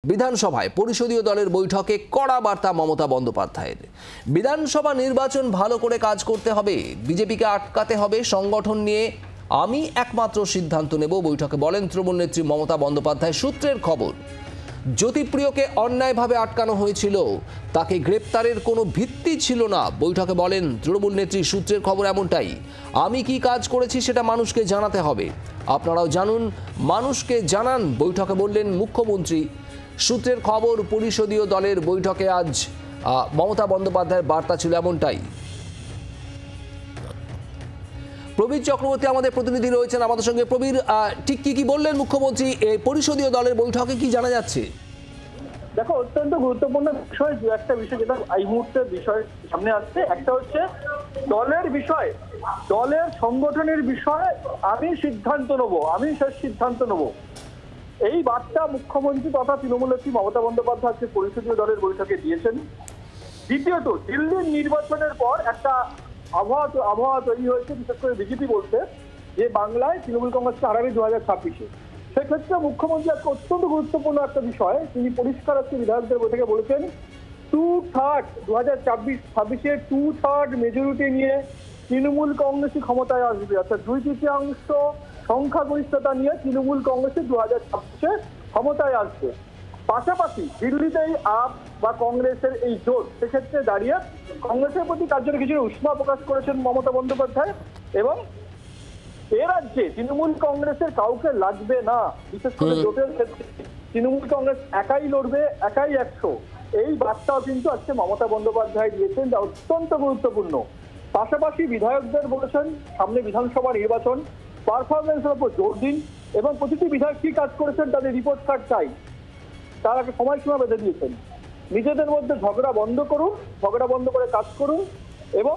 বিধানসভায় পরিষদীয় দলের বৈঠকে কড়া বার্তা মমতা বন্দ্যোপাধ্যায়ের। বিধানসভা নির্বাচন ভালো করে কাজ করতে হবে, বিজেপিকে আটকাতে হবে, সংগঠন নিয়ে আমি একমাত্র সিদ্ধান্ত নেব বৈঠকে বলেন তৃণমূল নেত্রী মমতা বন্দ্যোপাধ্যায়। সূত্রের খবর, জ্যোতিপ্রিয়কে অন্যায়ভাবে আটকানো হয়েছিল, তাকে গ্রেপ্তারের কোনো ভিত্তি ছিল না বৈঠকে বলেন তৃণমূল নেত্রী। সূত্রের খবর এমনটাই, আমি কি কাজ করেছি সেটা মানুষকে জানাতে হবে, আপনারাও জানুন, মানুষকে জানান বৈঠকে বললেন মুখ্যমন্ত্রী। সূত্রের খবর, পরিষদীয় দলের বৈঠকে আজ মমতা বন্দ্যোপাধ্যায়ের বার্তা ছিল এমনটাই। প্রবীর চক্রবর্তী আমাদের প্রতিনিধি রয়েছেন আমাদের সঙ্গে। প্রবীর, ঠিক কি বললেন মুখ্যমন্ত্রী এই পরিষদীয় দলের বৈঠকে, কি জানা যাচ্ছে? দেখো, অত্যন্ত গুরুত্বপূর্ণ বিষয়, দু একটা বিষয় যেটা এই মুহূর্তে বিষয় সামনে আসছে। একটা হচ্ছে দলের বিষয়, দলের সংগঠনের বিষয় আমি সিদ্ধান্ত নেব, আমি শেষ সিদ্ধান্ত নেব, এই বার্তা মুখ্যমন্ত্রী তথা তৃণমূল নেত্রী মমতা বন্দ্যোপাধ্যায় আজকে পরিষদীয় দলের বৈঠকে দিয়েছেন। দ্বিতীয়ত, দিল্লির নির্বাচনের পর একটা আবহাওয়া তৈরি হয়েছে, বিশেষ করে বিজেপি বলছে যে বাংলায় তৃণমূল কংগ্রেসকে হারাবে 2026-এ। সেক্ষেত্রে মুখ্যমন্ত্রী আজকে অত্যন্ত গুরুত্বপূর্ণ একটা বিষয় তিনি পরিষ্কার আজকে বিধায়কদের বৈঠকে বলেছেন, 2/3 2026-এ 2/3 মেজরিটি নিয়ে তৃণমূল কংগ্রেসই ক্ষমতায় আসবে, অর্থাৎ 2/3 সংখ্যাগরিষ্ঠতা নিয়ে তৃণমূল কংগ্রেসই 2026-এ ক্ষমতায় আসবে। পাশাপাশি দিল্লিতেই আপ বা কংগ্রেসের এই জোট, সেক্ষেত্রে দাঁড়িয়ে কংগ্রেসের প্রতি কার্যত কিছু উষ্মা প্রকাশ করেছেন মমতা বন্দ্যোপাধ্যায় এবং এ রাজ্যে তৃণমূল কংগ্রেসের কাউকে লাগবে না, বিশেষ করে জোটের ক্ষেত্রে তৃণমূল কংগ্রেস একাই লড়বে, একাই 100, এই বার্তাও কিন্তু আজকে মমতা বন্দ্যোপাধ্যায় দিয়েছেন, যা অত্যন্ত গুরুত্বপূর্ণ। পাশাপাশি বিধায়কদের বলেছেন সামনে বিধানসভা নির্বাচন, পারফরমেন্সের উপর জোর দিন এবং প্রতিটি বিধায়ক কি কাজ করেছেন তাদের রিপোর্ট কার্ড চাই, তার আগে সময়সীমা বেঁধে দিয়েছেন। নিজেদের মধ্যে ঝগড়া বন্ধ করুন, ঝগড়া বন্ধ করে কাজ করুন এবং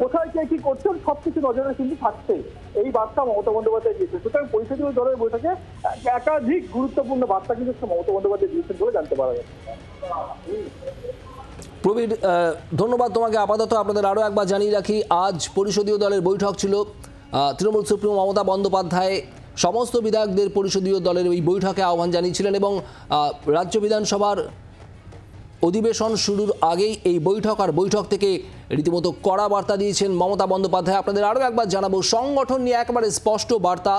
কোথায় কে কি করছেন সবকিছু নজরে কিন্তু থাকছে, এই বার্তা মমতা বন্দ্যোপাধ্যায় দিয়েছেন। সুতরাং পরিষদীয় দলের বৈঠকে একাধিক গুরুত্বপূর্ণ বার্তা কিন্তু মমতা বন্দ্যোপাধ্যায় দিয়েছেন বলে জানতে পারা যাচ্ছে। প্রবীর, ধন্যবাদ তোমাকে। আপাতত আপনাদের আরও একবার জানিয়ে রাখি, আজ পরিষদীয় দলের বৈঠক ছিল। তৃণমূল সুপ্রিমো মমতা বন্দ্যোপাধ্যায় সমস্ত বিধায়কদের পরিষদীয় দলের এই বৈঠকে আহ্বান জানিয়েছিলেন এবং রাজ্য বিধানসভার অধিবেশন শুরুর আগেই এই বৈঠক আর বৈঠক থেকে রীতিমতো কড়া বার্তা দিয়েছেন মমতা বন্দ্যোপাধ্যায়। আপনাদের আরও একবার জানাবো, সংগঠন নিয়ে একেবারে স্পষ্ট বার্তা,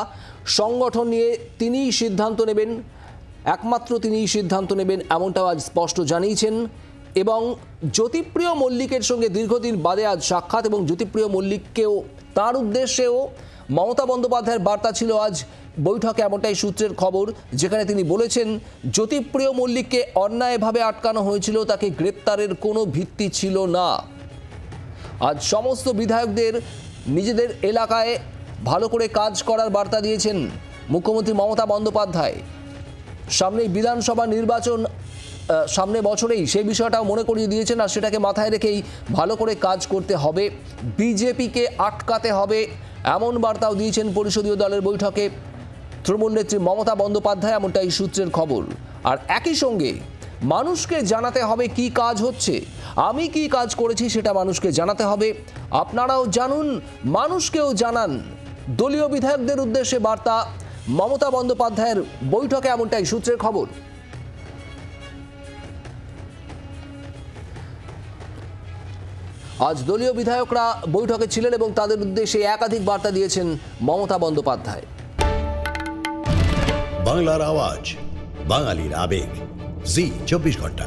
সংগঠন নিয়ে তিনিই সিদ্ধান্ত নেবেন, একমাত্র তিনিই সিদ্ধান্ত নেবেন, এমনটাও আজ স্পষ্ট জানিয়েছেন। এবং জ্যোতিপ্রিয় মল্লিকের সঙ্গে দীর্ঘদিন বাদে আজ সাক্ষাৎ এবং জ্যোতিপ্রিয় মল্লিককেও তার উদ্দেশ্যেও মমতা বন্দ্যোপাধ্যায়ের বার্তা ছিল আজ বৈঠকে, এমনটাই সূত্রের খবর, যেখানে তিনি বলেছেন জ্যোতিপ্রিয় মল্লিককে অন্যায়ভাবে আটকানো হয়েছিল, তাকে গ্রেপ্তারের কোনো ভিত্তি ছিল না। আজ সমস্ত বিধায়কদের নিজেদের এলাকায় ভালো করে কাজ করার বার্তা দিয়েছেন মুখ্যমন্ত্রী মমতা বন্দ্যোপাধ্যায়। সামনেই বিধানসভা নির্বাচন, সামনে বছরেই, সেই বিষয়টাও মনে করিয়ে দিয়েছেন আর সেটাকে মাথায় রেখেই ভালো করে কাজ করতে হবে, বিজেপিকে আটকাতে হবে, এমন বার্তাও দিয়েছেন পরিষদীয় দলের বৈঠকে তৃণমূল নেত্রী মমতা বন্দ্যোপাধ্যায়, এমনটাই সূত্রের খবর। আর একই সঙ্গে মানুষকে জানাতে হবে কি কাজ হচ্ছে, আমি কি কাজ করেছি সেটা মানুষকে জানাতে হবে, আপনারাও জানুন, মানুষকেও জানান, দলীয় বিধায়কদের উদ্দেশ্যে বার্তা মমতা বন্দ্যোপাধ্যায়ের বৈঠকে, এমনটাই সূত্রের খবর। আজ দলীয় বিধায়করা বৈঠকে ছিলেন এবং তাদের উদ্দেশ্যে একাধিক বার্তা দিয়েছেন মমতা বন্দ্যোপাধ্যায়। বাংলার আওয়াজ, বাঙালির আবেগ, জি 24 ঘন্টা।